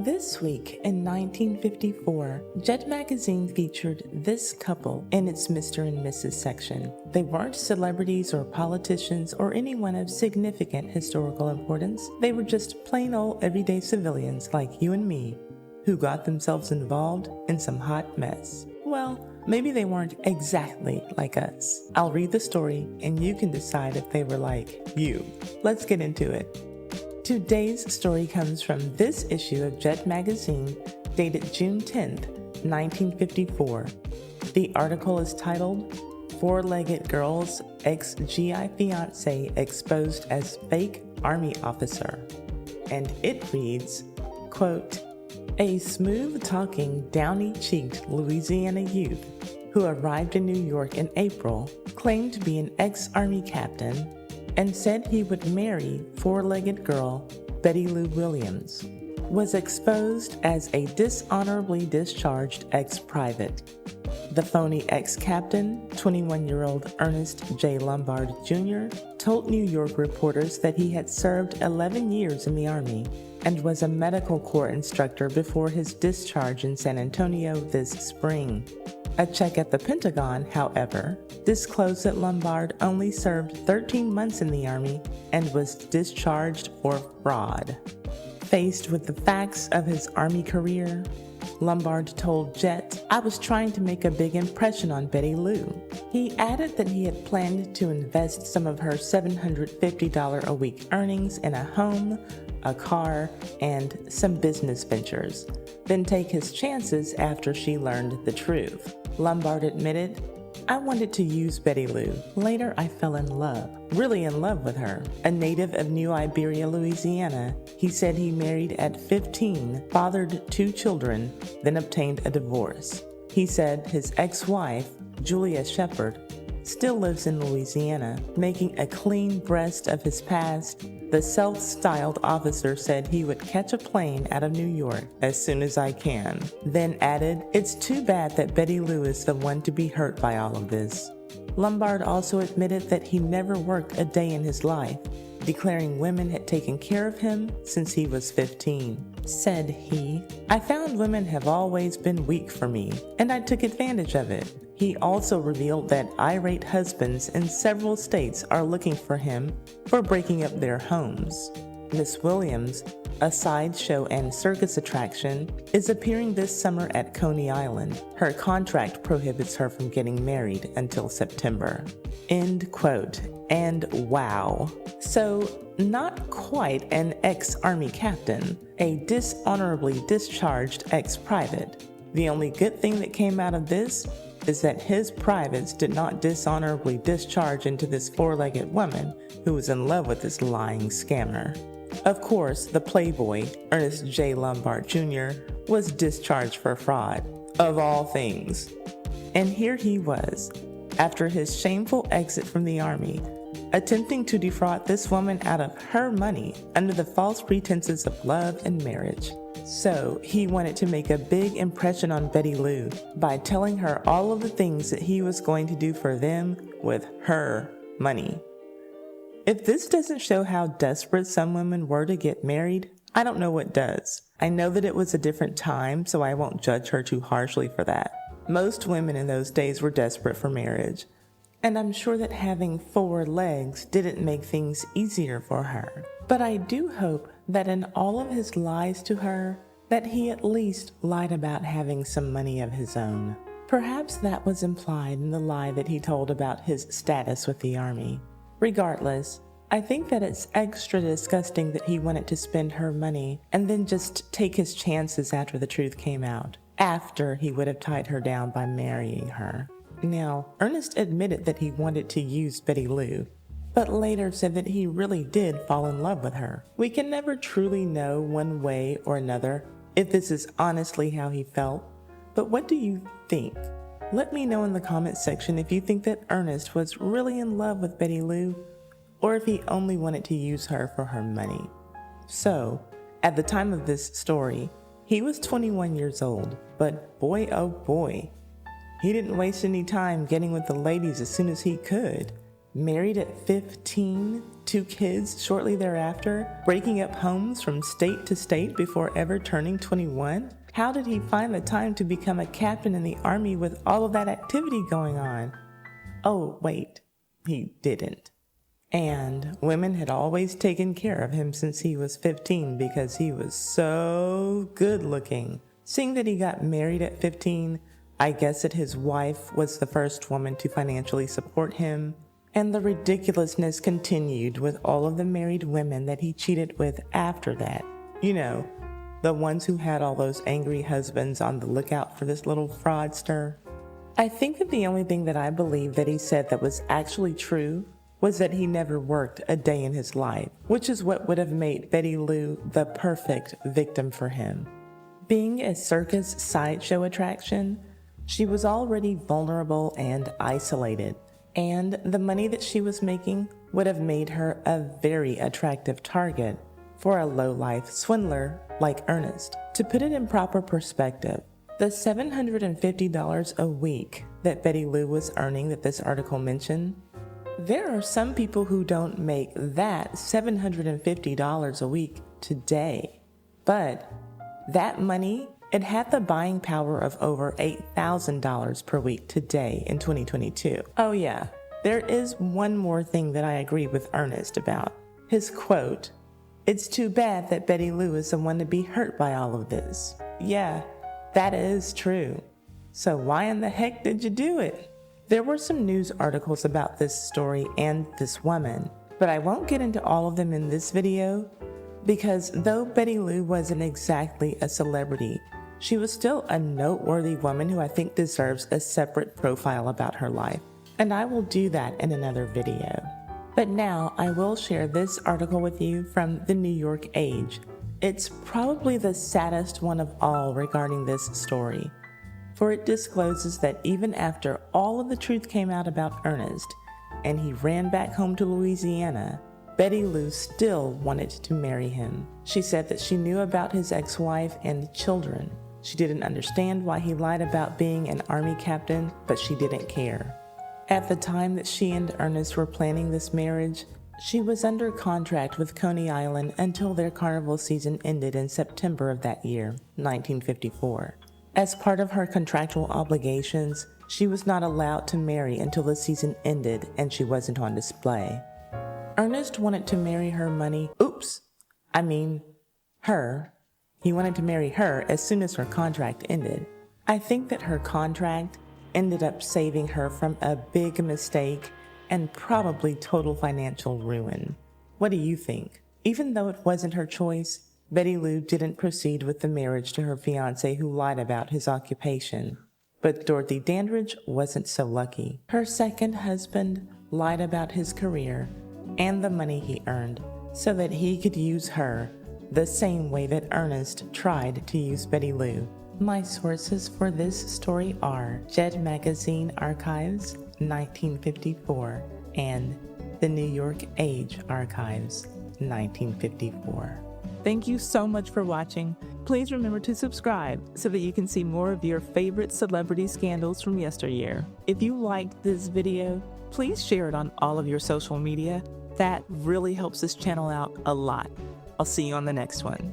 This week in 1954, Jet magazine featured this couple in its Mr. and Mrs. section. They weren't celebrities or politicians or anyone of significant historical importance. They were just plain old everyday civilians like you and me who got themselves involved in some hot mess. Well, maybe they weren't exactly like us. I'll read the story and you can decide if they were like you. Let's get into it. Today's story comes from this issue of Jet magazine dated June 10th, 1954. The article is titled, Four-Legged Girl's Ex-GI Fiance Exposed as Fake Army Officer. And it reads, quote, a smooth-talking, downy-cheeked Louisiana youth who arrived in New York in April claimed to be an ex-Army captain and said he would marry four-legged girl Betty Lou Williams, was exposed as a dishonorably discharged ex-private. The phony ex-captain, 21-year-old Ernest J. Lombard Jr., told New York reporters that he had served 11 years in the Army and was a medical corps instructor before his discharge in San Antonio this spring. A check at the Pentagon, however, disclosed that Lombard only served 13 months in the Army and was discharged for fraud. Faced with the facts of his Army career, Lombard told Jet, I was trying to make a big impression on Betty Lou. He added that he had planned to invest some of her $750 a week earnings in a home, a car, and some business ventures, then take his chances after she learned the truth. Lombard admitted, I wanted to use Betty Lou. Later, I fell in love, really in love with her. A native of New Iberia, Louisiana, he said he married at 15, fathered 2 children, then obtained a divorce. He said his ex-wife, Julia Shepard, still lives in Louisiana, making a clean breast of his past. The self-styled officer said he would catch a plane out of New York as soon as I can, then added, it's too bad that Betty Lou is the one to be hurt by all of this. Lombard also admitted that he never worked a day in his life, declaring women had taken care of him since he was 15. Said he, I found women have always been weak for me, and I took advantage of it. He also revealed that irate husbands in several states are looking for him for breaking up their homes. Miss Williams, a sideshow and circus attraction, is appearing this summer at Coney Island. Her contract prohibits her from getting married until September. End quote. And wow. So, not quite an ex-Army captain, a dishonorably discharged ex-private. The only good thing that came out of this is that his privates did not dishonorably discharge into this four-legged woman who was in love with this lying scammer. Of course, the playboy, Ernest J. Lombard Jr., was discharged for fraud, of all things. And here he was, after his shameful exit from the Army, attempting to defraud this woman out of her money under the false pretenses of love and marriage. So he wanted to make a big impression on Betty Lou by telling her all of the things that he was going to do for them with her money. If this doesn't show how desperate some women were to get married, I don't know what does. I know that it was a different time, so I won't judge her too harshly for that. Most women in those days were desperate for marriage, and I'm sure that having 4 legs didn't make things easier for her. But I do hope that in all of his lies to her, that he at least lied about having some money of his own. Perhaps that was implied in the lie that he told about his status with the Army. Regardless, I think that it's extra disgusting that he wanted to spend her money and then just take his chances after the truth came out, after he would have tied her down by marrying her. Now, Ernest admitted that he wanted to use Betty Lou, but later said that he really did fall in love with her. We can never truly know one way or another if this is honestly how he felt, but what do you think? Let me know in the comments section if you think that Ernest was really in love with Betty Lou, or if he only wanted to use her for her money. So, at the time of this story, he was 21 years old, but boy oh boy, he didn't waste any time getting with the ladies as soon as he could. Married at 15, 2 kids shortly thereafter, breaking up homes from state to state before ever turning 21? How did he find the time to become a captain in the army with all of that activity going on? Oh, wait, he didn't. And women had always taken care of him since he was 15 because he was so good looking. Seeing that he got married at 15, I guess that his wife was the first woman to financially support him. And the ridiculousness continued with all of the married women that he cheated with after that. You know, the ones who had all those angry husbands on the lookout for this little fraudster. I think that the only thing that I believe that he said that was actually true was that he never worked a day in his life, which is what would have made Betty Lou the perfect victim for him. Being a circus sideshow attraction, she was already vulnerable and isolated, and the money that she was making would have made her a very attractive target for a low-life swindler like Ernest. To put it in proper perspective, the $750 a week that Betty Lou was earning that this article mentioned, there are some people who don't make that $750 a week today. But that money, it had the buying power of over $8,000 per week today in 2022. Oh yeah, there is one more thing that I agree with Ernest about. His quote, "It's too bad that Betty Lou is the one to be hurt by all of this." Yeah, that is true. So why in the heck did you do it? There were some news articles about this story and this woman, but I won't get into all of them in this video because though Betty Lou wasn't exactly a celebrity, she was still a noteworthy woman who I think deserves a separate profile about her life, and I will do that in another video. But now I will share this article with you from the New York Age. It's probably the saddest one of all regarding this story, for it discloses that even after all of the truth came out about Ernest and he ran back home to Louisiana, Betty Lou still wanted to marry him. She said that she knew about his ex-wife and children. She didn't understand why he lied about being an army captain, but she didn't care. At the time that she and Ernest were planning this marriage, she was under contract with Coney Island until their carnival season ended in September of that year, 1954. As part of her contractual obligations, she was not allowed to marry until the season ended and she wasn't on display. Ernest wanted to marry her He wanted to marry her as soon as her contract ended. I think that her contract ended up saving her from a big mistake and probably total financial ruin. What do you think? Even though it wasn't her choice, Betty Lou didn't proceed with the marriage to her fiance who lied about his occupation. But Dorothy Dandridge wasn't so lucky. Her second husband lied about his career and the money he earned so that he could use her the same way that Ernest tried to use Betty Lou. My sources for this story are Jet Magazine Archives, 1954, and the New York Age Archives, 1954. Thank you so much for watching. Please remember to subscribe so that you can see more of your favorite celebrity scandals from yesteryear. If you liked this video, please share it on all of your social media. That really helps this channel out a lot. I'll see you on the next one.